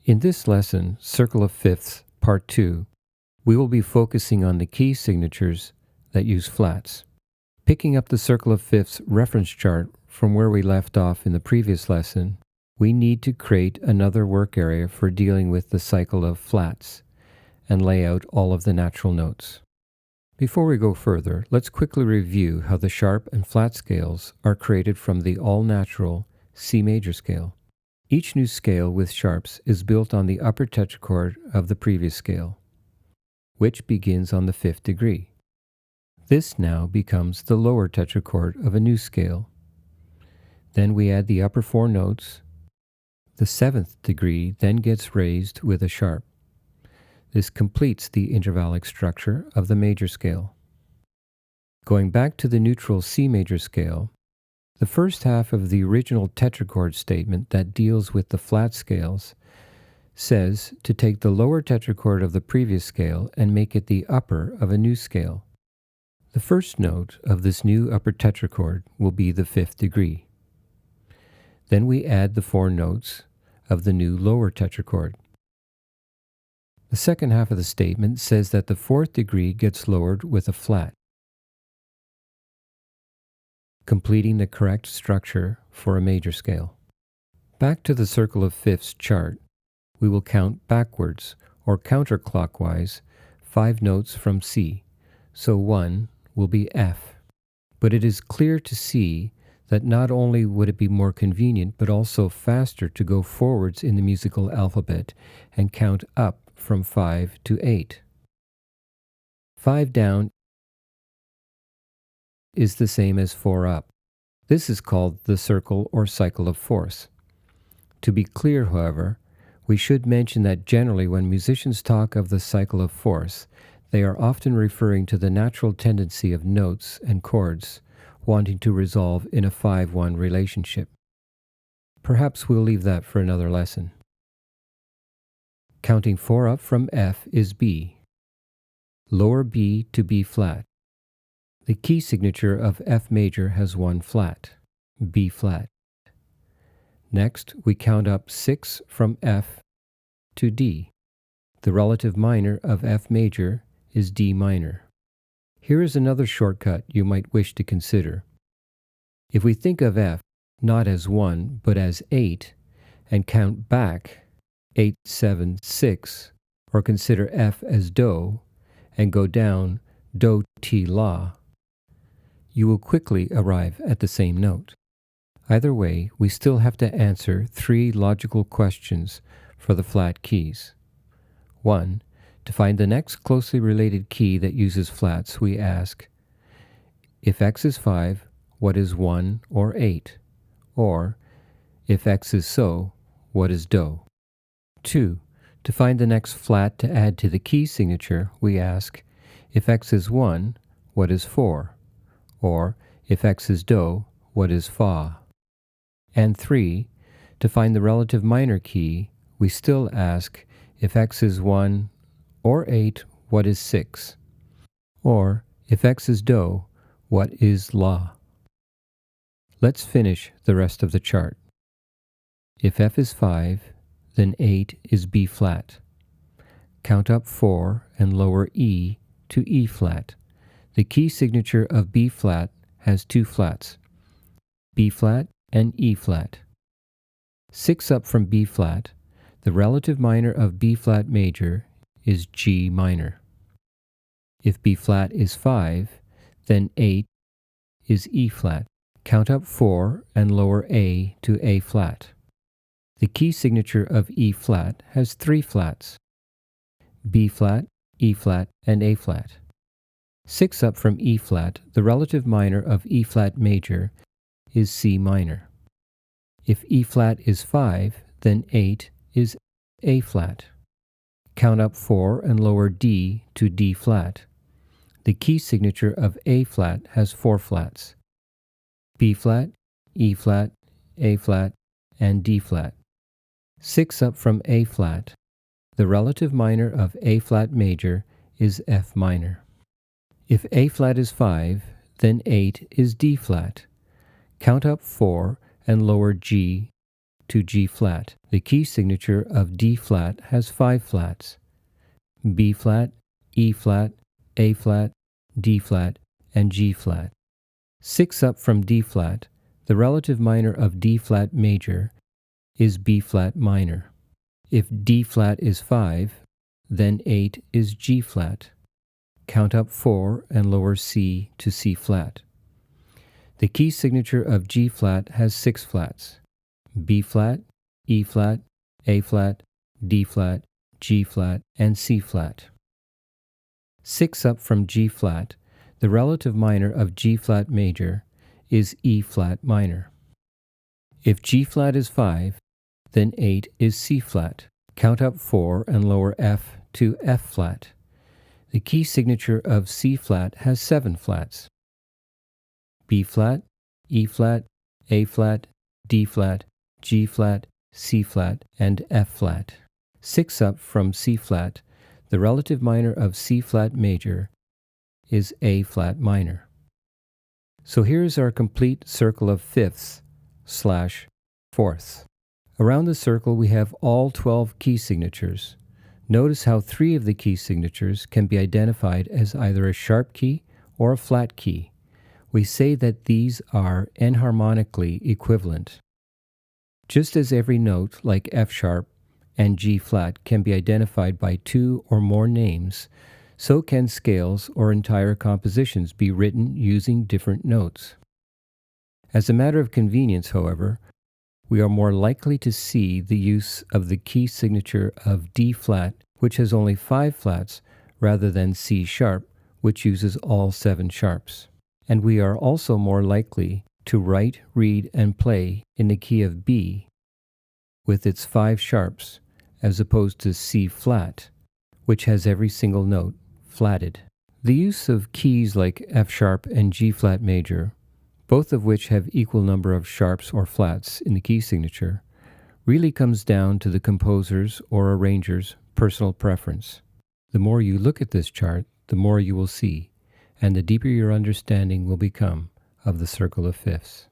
In this lesson, Circle of Fifths, Part 2, we will be focusing on the key signatures that use flats. Picking up the Circle of Fifths reference chart from where we left off in the previous lesson, we need to create another work area for dealing with the cycle of flats and lay out all of the natural notes. Before we go further, let's quickly review how the sharp and flat scales are created from the all-natural C major scale. Each new scale with sharps is built on the upper tetrachord of the previous scale, which begins on the 5th degree. This now becomes the lower tetrachord of a new scale. Then we add the upper 4 notes. The 7th degree then gets raised with a sharp. This completes the intervallic structure of the major scale. Going back to the neutral C major scale, the first half of the original tetrachord statement that deals with the flat scales says to take the lower tetrachord of the previous scale and make it the upper of a new scale. The first note of this new upper tetrachord will be the 5th degree. Then we add the 4 notes of the new lower tetrachord. The second half of the statement says that the 4th degree gets lowered with a flat, completing the correct structure for a major scale. Back to the Circle of Fifths chart, we will count backwards or counterclockwise 5 notes from C, so 1 will be F. But it is clear to see that not only would it be more convenient but also faster to go forwards in the musical alphabet and count up from 5 to 8. 5 down is the same as 4 up. This is called the circle or cycle of fourths. To be clear, however, we should mention that generally when musicians talk of the cycle of fourths, they are often referring to the natural tendency of notes and chords wanting to resolve in a 5-1 relationship. Perhaps we'll leave that for another lesson. Counting 4 up from F is B. Lower B to B flat. The key signature of F major has 1 flat, B flat. Next, we count up 6 from F to D. The relative minor of F major is D minor. Here is another shortcut you might wish to consider. If we think of F not as 1 but as 8 and count back 8, 7, 6, or consider F as Do and go down Do, Ti, La, you will quickly arrive at the same note. Either way, we still have to answer 3 logical questions for the flat keys. 1. To find the next closely related key that uses flats, we ask, if X is 5, what is 1 or 8? Or, if X is So, what is Do? 2. To find the next flat to add to the key signature, we ask, if X is 1, what is 4? Or, if X is Do, what is Fa? And 3. To find the relative minor key, we still ask, if X is 1 or 8, what is 6? Or, if X is Do, what is La? Let's finish the rest of the chart. If F is 5, then 8 is B flat. Count up 4 and lower E to E flat. The key signature of B flat has 2 flats, B flat and E flat. 6 up from B flat, the relative minor of B flat major is G minor. If B flat is 5, then 8 is E flat. Count up 4 and lower A to A flat. The key signature of E flat has 3 flats, B flat, E flat, and A flat. 6 up from E flat, the relative minor of E flat major is C minor. If E flat is 5, then 8 is A flat. Count up 4 and lower D to D flat. The key signature of A flat has 4 flats, B flat, E flat, A flat, and D flat. 6 up from A flat, the relative minor of A flat major is F minor. If A flat is 5, then 8 is D flat. Count up 4 and lower G to G flat. The key signature of D flat has 5 flats: B flat, E flat, A flat, D flat, and G flat. 6 up from D flat, the relative minor of D flat major is B flat minor. If D flat is 5, then 8 is G flat. Count up 4 and lower C to C flat. The key signature of G flat has 6 flats: B flat, E flat, A flat, D flat, G flat, and C flat. 6 up from G flat, the relative minor of G flat major is E flat minor. If G flat is 5, then 8 is C flat. Count up 4 and lower F to F flat. The key signature of C flat has 7 flats: B flat, E flat, A flat, D flat, G flat, C flat, and F flat. 6 up from C flat, the relative minor of C flat major is A flat minor. So here's our complete circle of fifths/fourths. Around the circle we have all 12 key signatures. Notice how 3 of the key signatures can be identified as either a sharp key or a flat key. We say that these are enharmonically equivalent. Just as every note, like F sharp and G flat, can be identified by 2 or more names, so can scales or entire compositions be written using different notes. As a matter of convenience, however, we are more likely to see the use of the key signature of D flat, which has only 5 flats, rather than C sharp, which uses all 7 sharps. And we are also more likely to write, read, and play in the key of B with its 5 sharps, as opposed to C flat, which has every single note flatted. The use of keys like F sharp and G flat major, both of which have equal number of sharps or flats in the key signature, really comes down to the composer's or arranger's personal preference. The more you look at this chart, the more you will see, and the deeper your understanding will become of the circle of fifths.